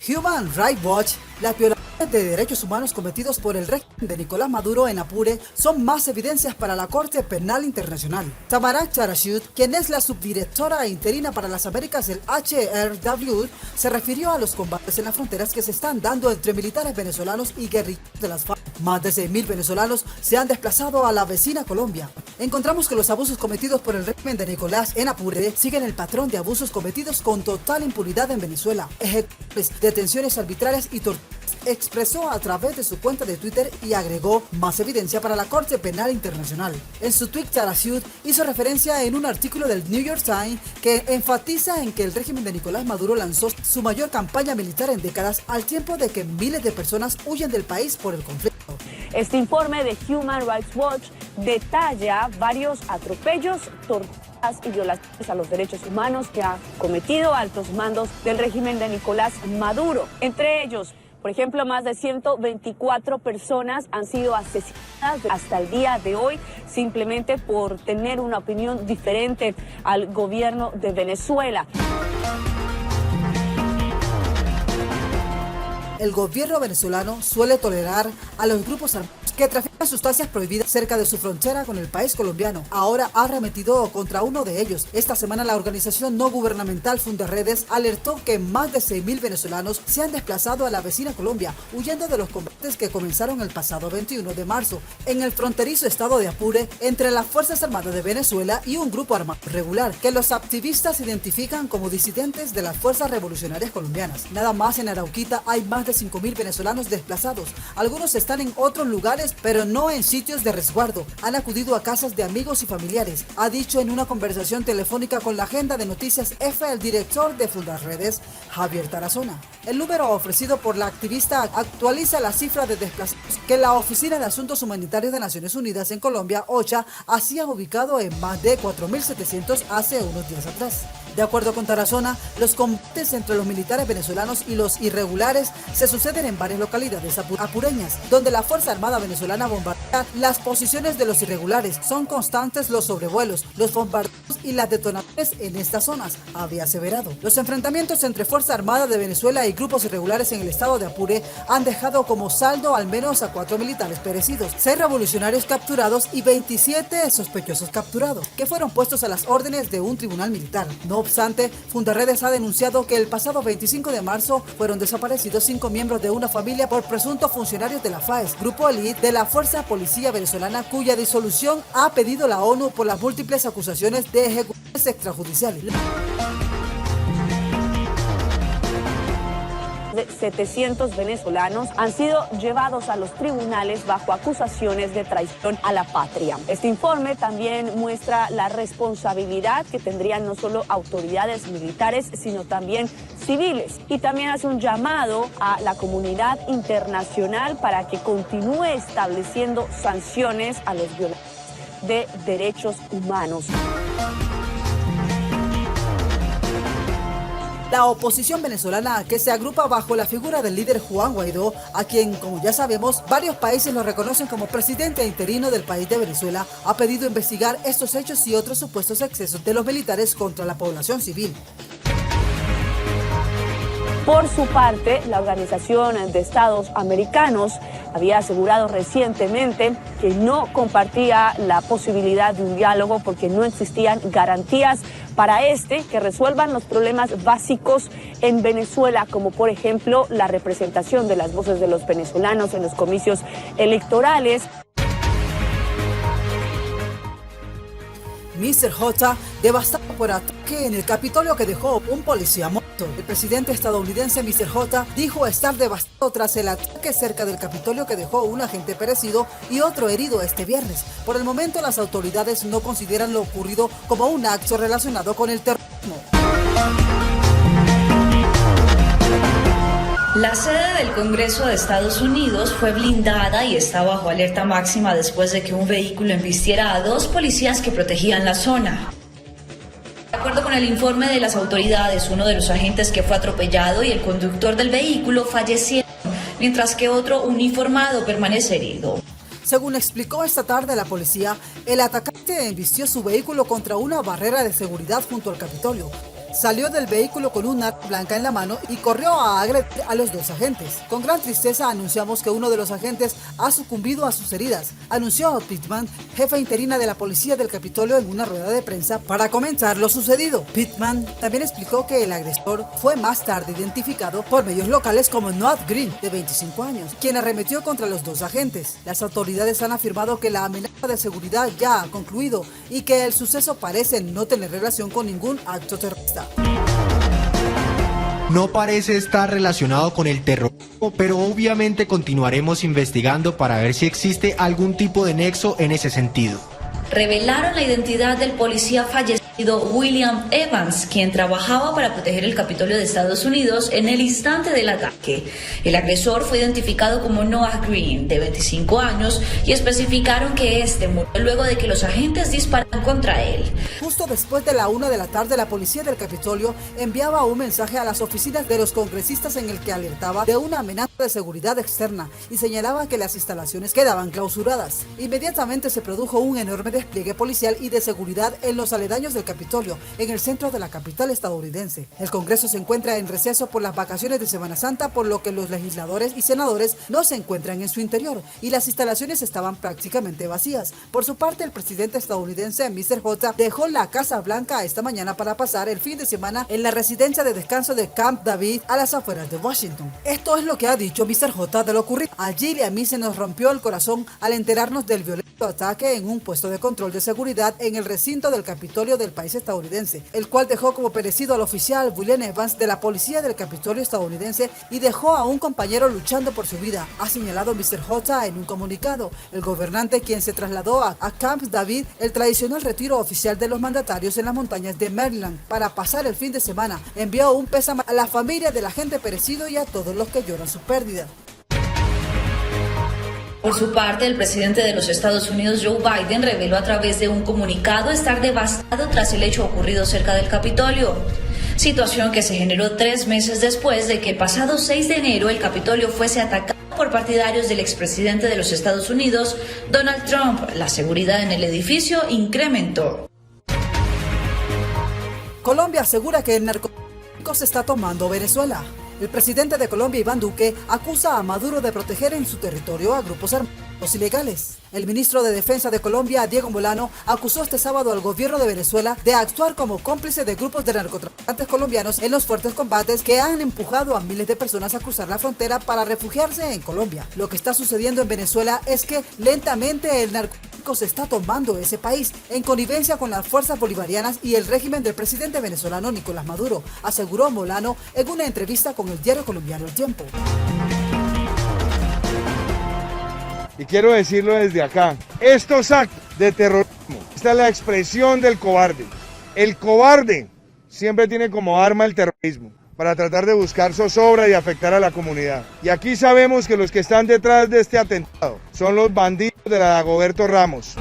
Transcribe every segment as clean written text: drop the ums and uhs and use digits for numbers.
Human Rights Watch, las violaciones de derechos humanos cometidos por el régimen de Nicolás Maduro en Apure son más evidencias para la Corte Penal Internacional. Tamara Charashud, quien es la subdirectora interina para las Américas del HRW, se refirió a los combates en las fronteras que se están dando entre militares venezolanos y guerrilleros de las FARC. Más de 6.000 venezolanos se han desplazado a la vecina Colombia. Encontramos que los abusos cometidos por el régimen de Nicolás en Apure siguen el patrón de abusos cometidos con total impunidad en Venezuela. Ejecuciones, detenciones arbitrarias y torturas, expresó a través de su cuenta de Twitter y agregó más evidencia para la Corte Penal Internacional. En su tweet, Charashud hizo referencia en un artículo del New York Times que enfatiza en que el régimen de Nicolás Maduro lanzó su mayor campaña militar en décadas al tiempo de que miles de personas huyen del país por el conflicto. Este informe de Human Rights Watch detalla varios atropellos, torturas y violaciones a los derechos humanos que han cometido altos mandos del régimen de Nicolás Maduro. Entre ellos, por ejemplo, más de 124 personas han sido asesinadas hasta el día de hoy simplemente por tener una opinión diferente al gobierno de Venezuela. El gobierno venezolano suele tolerar a los grupos armados que trafican sustancias prohibidas cerca de su frontera con el país colombiano. Ahora ha arremetido contra uno de ellos. Esta semana la organización no gubernamental Fundaredes alertó que más de 6.000 venezolanos se han desplazado a la vecina Colombia, huyendo de los combates que comenzaron el pasado 21 de marzo en el fronterizo estado de Apure entre las Fuerzas Armadas de Venezuela y un grupo armado regular que los activistas identifican como disidentes de las Fuerzas Revolucionarias Colombianas. Nada más en Arauquita hay más de 5.000 venezolanos desplazados. Algunos están en otros lugares, pero no en sitios de resguardo. Han acudido a casas de amigos y familiares, ha dicho en una conversación telefónica con la Agenda de Noticias F el director de Fundaredes, Javier Tarazona. El número ofrecido por la activista actualiza la cifra de desplazados que la Oficina de Asuntos Humanitarios de Naciones Unidas en Colombia, OCHA, hacía ubicado en más de 4.700 hace unos días atrás. De acuerdo con Tarazona, los combates entre los militares venezolanos y los irregulares se suceden en varias localidades apureñas, donde la Fuerza Armada venezolana bombardea las posiciones de los irregulares. Son constantes los sobrevuelos, los bombardeos y las detonaciones en estas zonas, había aseverado. Los enfrentamientos entre Fuerza Armada de Venezuela y grupos irregulares en el estado de Apure han dejado como saldo al menos a 4 militares perecidos, 6 revolucionarios capturados y 27 sospechosos capturados, que fueron puestos a las órdenes de un tribunal militar. No obstante, Fundaredes ha denunciado que el pasado 25 de marzo fueron desaparecidos 5 miembros de una familia por presuntos funcionarios de la FAES, grupo elite de la Fuerza Policía Venezolana, cuya disolución ha pedido la ONU por las múltiples acusaciones de ejecuciones extrajudiciales. 700 venezolanos han sido llevados a los tribunales bajo acusaciones de traición a la patria. Este informe también muestra la responsabilidad que tendrían no solo autoridades militares, sino también civiles. Y también hace un llamado a la comunidad internacional para que continúe estableciendo sanciones a los violadores de derechos humanos. La oposición venezolana, que se agrupa bajo la figura del líder Juan Guaidó, a quien, como ya sabemos, varios países lo reconocen como presidente interino del país de Venezuela, ha pedido investigar estos hechos y otros supuestos excesos de los militares contra la población civil. Por su parte, la Organización de Estados Americanos había asegurado recientemente que no compartía la posibilidad de un diálogo porque no existían garantías para que resuelvan los problemas básicos en Venezuela, como por ejemplo la representación de las voces de los venezolanos en los comicios electorales. Mr. J, devastado por ataque en el Capitolio que dejó un policía muerto. El presidente estadounidense Mr. J dijo estar devastado tras el ataque cerca del Capitolio que dejó un agente perecido y otro herido este viernes. Por el momento, las autoridades no consideran lo ocurrido como un acto relacionado con el terrorismo. La sede del Congreso de Estados Unidos fue blindada y está bajo alerta máxima después de que un vehículo embistiera a 2 policías que protegían la zona. De acuerdo con el informe de las autoridades, uno de los agentes que fue atropellado y el conductor del vehículo fallecieron, mientras que otro uniformado permanece herido. Según explicó esta tarde la policía, el atacante embistió su vehículo contra una barrera de seguridad junto al Capitolio. salió del vehículo con un arma blanca en la mano y corrió a agredir a los dos agentes. Con gran tristeza anunciamos que uno de los agentes ha sucumbido a sus heridas, anunció Pittman, jefa interina de la policía del Capitolio, en una rueda de prensa para comentar lo sucedido. Pittman también explicó que el agresor fue más tarde identificado por medios locales como Noah Green, de 25 años, quien arremetió contra los dos agentes. Las autoridades han afirmado que la amenaza de seguridad ya ha concluido y que el suceso parece no tener relación con ningún acto terrorista. No parece estar relacionado con el terrorismo, pero obviamente continuaremos investigando para ver si existe algún tipo de nexo en ese sentido. Revelaron la identidad del policía fallecido William Evans, quien trabajaba para proteger el Capitolio de Estados Unidos en el instante del ataque. El agresor fue identificado como Noah Green, de 25 años, y especificaron que este murió luego de que los agentes dispararon contra él. Justo después de la 1 de la tarde, la policía del Capitolio enviaba un mensaje a las oficinas de los congresistas en el que alertaba de una amenaza de seguridad externa y señalaba que las instalaciones quedaban clausuradas. Inmediatamente se produjo un enorme despliegue policial y de seguridad en los aledaños del Capitolio, en el centro de la capital estadounidense. El Congreso se encuentra en receso por las vacaciones de Semana Santa, por lo que los legisladores y senadores no se encuentran en su interior y las instalaciones estaban prácticamente vacías. Por su parte, el presidente estadounidense, Mr. J, dejó la Casa Blanca esta mañana para pasar el fin de semana en la residencia de descanso de Camp David, a las afueras de Washington. Esto es lo que ha dicho Mr. J de lo ocurrido. Allí y a mí se nos rompió el corazón al enterarnos del violento ataque en un puesto de control de seguridad en el recinto del Capitolio del país estadounidense, el cual dejó como perecido al oficial William Evans de la policía del Capitolio estadounidense y dejó a un compañero luchando por su vida, ha señalado Mr. J en un comunicado. El gobernante, quien se trasladó a Camp David, el tradicional retiro oficial de los mandatarios en las montañas de Maryland, para pasar el fin de semana, envió un pésame a la familia del agente perecido y a todos los que lloran su pérdida. Por su parte, el presidente de los Estados Unidos, Joe Biden, reveló a través de un comunicado estar devastado tras el hecho ocurrido cerca del Capitolio. Situación que se generó 3 meses después de que el pasado 6 de enero el Capitolio fuese atacado por partidarios del expresidente de los Estados Unidos, Donald Trump. La seguridad en el edificio incrementó. Colombia asegura que el narcotráfico se está tomando Venezuela. El presidente de Colombia, Iván Duque, acusa a Maduro de proteger en su territorio a grupos armados ilegales. El ministro de Defensa de Colombia, Diego Molano, acusó este sábado al gobierno de Venezuela de actuar como cómplice de grupos de narcotraficantes colombianos en los fuertes combates que han empujado a miles de personas a cruzar la frontera para refugiarse en Colombia. Lo que está sucediendo en Venezuela es que lentamente el narcotráfico se está tomando ese país, en connivencia con las fuerzas bolivarianas y el régimen del presidente venezolano Nicolás Maduro, aseguró Molano en una entrevista con el diario colombiano El Tiempo. Y quiero decirlo desde acá, estos actos de terrorismo, esta es la expresión del cobarde. El cobarde siempre tiene como arma el terrorismo para tratar de buscar zozobra y afectar a la comunidad. Y aquí sabemos que los que están detrás de este atentado son los bandidos de la Dagoberto Ramos.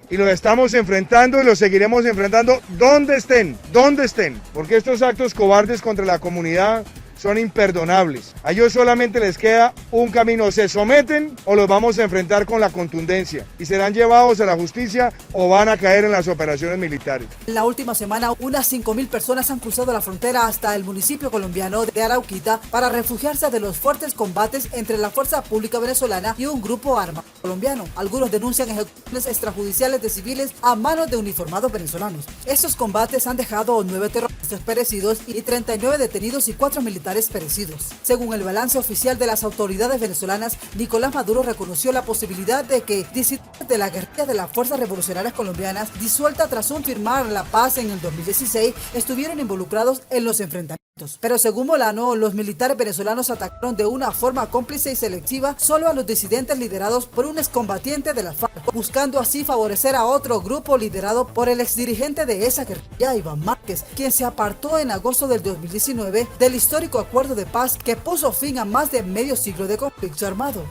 Y los estamos enfrentando y los seguiremos enfrentando donde estén, porque estos actos cobardes contra la comunidad son imperdonables. A ellos solamente les queda un camino: se someten o los vamos a enfrentar con la contundencia y serán llevados a la justicia o van a caer en las operaciones militares. En la última semana, unas 5.000 personas han cruzado la frontera hasta el municipio colombiano de Arauquita para refugiarse de los fuertes combates entre la Fuerza Pública Venezolana y un grupo armado colombiano. Algunos denuncian ejecuciones extrajudiciales de civiles a manos de uniformados venezolanos. Estos combates han dejado 9 terroristas perecidos y 39 detenidos y 4 militares perecidos. Según el balance oficial de las autoridades venezolanas, Nicolás Maduro reconoció la posibilidad de que disidentes de la guerrilla de las Fuerzas Revolucionarias Colombianas, disuelta tras un firmar la paz en el 2016, estuvieron involucrados en los enfrentamientos. Pero según Molano, los militares venezolanos atacaron de una forma cómplice y selectiva solo a los disidentes liderados por un excombatiente de la FARC, buscando así favorecer a otro grupo liderado por el exdirigente de esa guerrilla, Iván Márquez, quien se apartó en agosto del 2019 del histórico acuerdo de paz que puso fin a más de medio siglo de conflicto armado.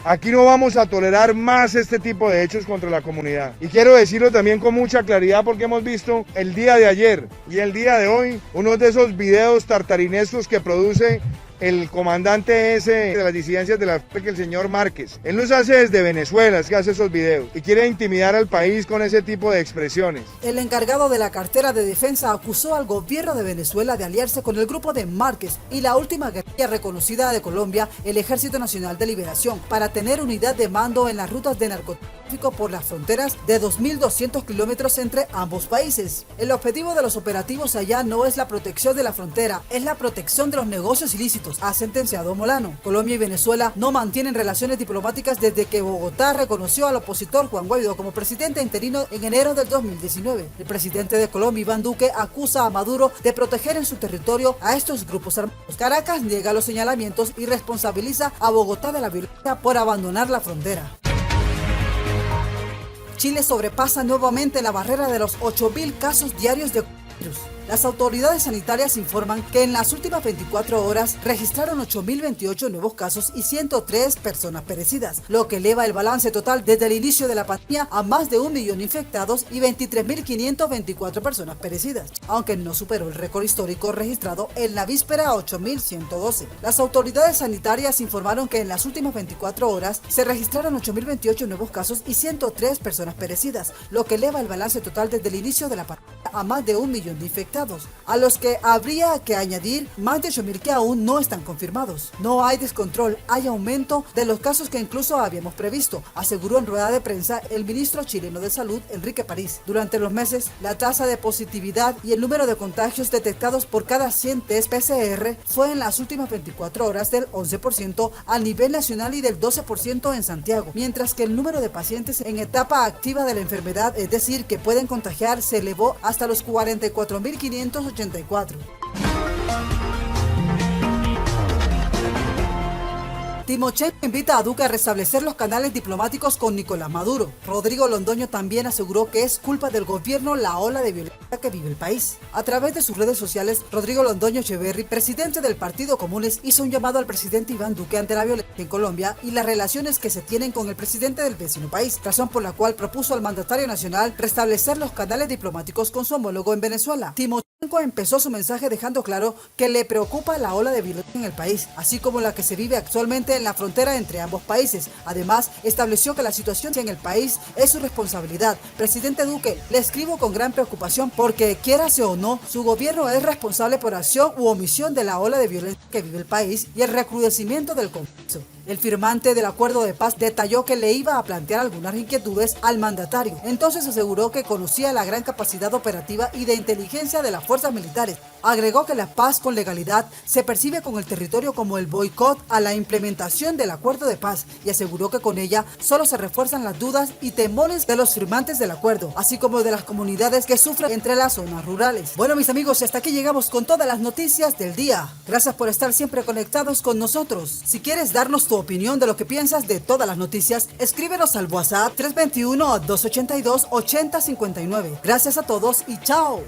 Aquí no vamos a tolerar más este tipo de hechos contra la comunidad. Y quiero decirlo también con mucha claridad porque hemos visto el día de ayer y el día de hoy uno de esos videos tartarinescos que produce el comandante ese de las disidencias de la FARC, el señor Márquez. Él nos hace desde Venezuela, es que hace esos videos y quiere intimidar al país con ese tipo de expresiones. El encargado de la cartera de defensa acusó al gobierno de Venezuela de aliarse con el grupo de Márquez y la última guerrilla reconocida de Colombia, el Ejército Nacional de Liberación, para tener unidad de mando en las rutas de narcotráfico por las fronteras de 2.200 kilómetros entre ambos países. El objetivo de los operativos allá no es la protección de la frontera, es la protección de los negocios ilícitos, ha sentenciado Molano. Colombia y Venezuela no mantienen relaciones diplomáticas desde que Bogotá reconoció al opositor Juan Guaidó como presidente interino en enero del 2019. El presidente de Colombia, Iván Duque, acusa a Maduro de proteger en su territorio a estos grupos armados. Caracas niega los señalamientos y responsabiliza a Bogotá de la violencia por abandonar la frontera. Chile sobrepasa nuevamente la barrera de los 8.000 casos diarios de coronavirus. Las autoridades sanitarias informan que en las últimas 24 horas registraron 8.028 nuevos casos y 103 personas perecidas, lo que eleva el balance total desde el inicio de la pandemia a más de 1 millón infectados y 23.524 personas perecidas, aunque no superó el récord histórico registrado en la víspera a 8.112. Las autoridades sanitarias informaron que en las últimas 24 horas se registraron 8.028 nuevos casos y 103 personas perecidas, lo que eleva el balance total desde el inicio de la pandemia a más de 1 millón de infectados, a los que habría que añadir más de 8.000 que aún no están confirmados. No hay descontrol, hay aumento de los casos que incluso habíamos previsto, aseguró en rueda de prensa el ministro chileno de Salud, Enrique París. Durante los meses, la tasa de positividad y el número de contagios detectados por cada 100 test PCR fue en las últimas 24 horas del 11% a nivel nacional y del 12% en Santiago, mientras que el número de pacientes en etapa activa de la enfermedad, es decir, que pueden contagiar, se elevó hasta los 44.584. Timochenko invita a Duque a restablecer los canales diplomáticos con Nicolás Maduro. Rodrigo Londoño también aseguró que es culpa del gobierno la ola de violencia que vive el país. A través de sus redes sociales, Rodrigo Londoño Echeverri, presidente del Partido Comunes, hizo un llamado al presidente Iván Duque ante la violencia en Colombia y las relaciones que se tienen con el presidente del vecino país, razón por la cual propuso al mandatario nacional restablecer los canales diplomáticos con su homólogo en Venezuela. Timochenko empezó su mensaje dejando claro que le preocupa la ola de violencia en el país, así como la que se vive actualmente en la frontera entre ambos países. Además, estableció que la situación en el país es su responsabilidad. Presidente Duque, le escribo con gran preocupación porque, quiérase o no, su gobierno es responsable por acción u omisión de la ola de violencia que vive el país y el recrudecimiento del conflicto. El firmante del acuerdo de paz detalló que le iba a plantear algunas inquietudes al mandatario. Entonces aseguró que conocía la gran capacidad operativa y de inteligencia de las fuerzas militares. Agregó que la paz con legalidad se percibe con el territorio como el boicot a la implementación del acuerdo de paz y aseguró que con ella solo se refuerzan las dudas y temores de los firmantes del acuerdo, así como de las comunidades que sufren entre las zonas rurales. Bueno, mis amigos, hasta aquí llegamos con todas las noticias del día. Gracias por estar siempre conectados con nosotros. Si quieres darnos tu opinión de lo que piensas de todas las noticias, escríbenos al WhatsApp 321-282-8059. Gracias a todos y chao.